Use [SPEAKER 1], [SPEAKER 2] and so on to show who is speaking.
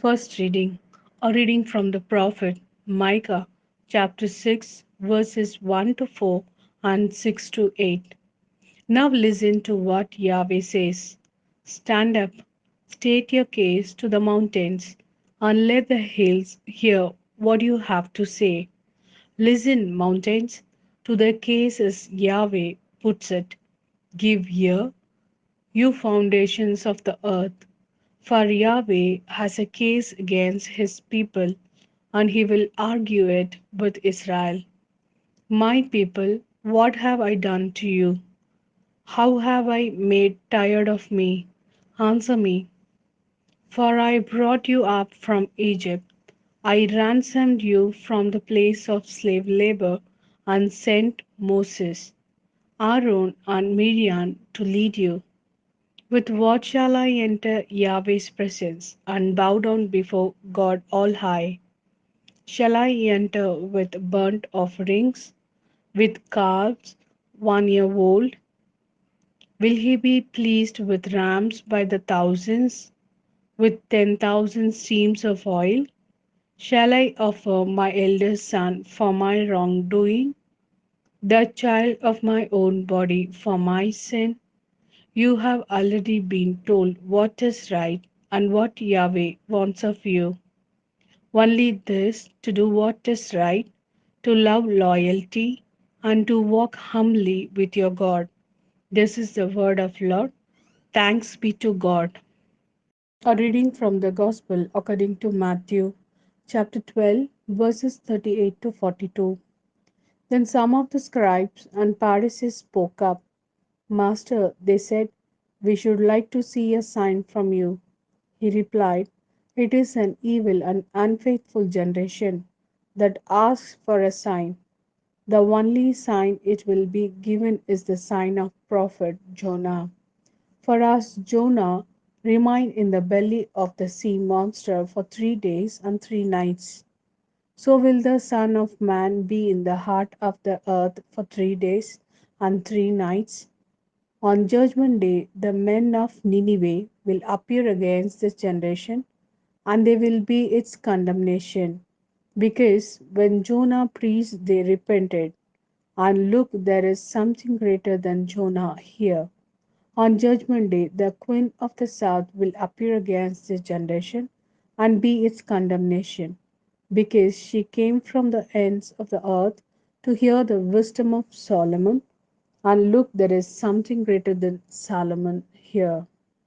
[SPEAKER 1] First reading, a reading from the prophet Micah, chapter 6, verses 1 to 4 and 6 to 8. Now listen to what Yahweh says. Stand up, state your case to the mountains, and let the hills hear what you have to say. Listen, mountains, to the case as Yahweh puts it. Give ear, you foundations of the earth. For Yahweh has a case against his people, and he will argue it with Israel. My people, what have I done to you? How have I made tired of me? Answer me. For I brought you up from Egypt. I ransomed you from the place of slave labor and sent Moses, Aaron, and Miriam to lead you. With what shall I enter Yahweh's presence and bow down before God All High? Shall I enter with burnt offerings, with calves 1 year old? Will he be pleased with rams by the thousands, with 10,000 streams of oil? Shall I offer my eldest son for my wrongdoing, the child of my own body for my sin? You have already been told what is right and what Yahweh wants of you. Only this, to do what is right, to love loyalty, and to walk humbly with your God. This is the word of Lord. Thanks be to God. A reading from the Gospel according to Matthew, chapter 12, verses 38 to 42. Then some of the scribes and Pharisees spoke up. Master, they said, we should like to see a sign from you. He replied, it is an evil and unfaithful generation that asks for a sign. The only sign it will be given is the sign of prophet Jonah. For as Jonah remained in the belly of the sea monster for 3 days and 3 nights, so will the Son of Man be in the heart of the earth for 3 days and 3 nights. On Judgment Day, the men of Nineveh will appear against this generation, and they will be its condemnation. Because when Jonah preached, they repented. And look, there is something greater than Jonah here. On Judgment Day, the Queen of the South will appear against this generation and be its condemnation, because she came from the ends of the earth to hear the wisdom of Solomon. And look, there is something greater than Solomon here.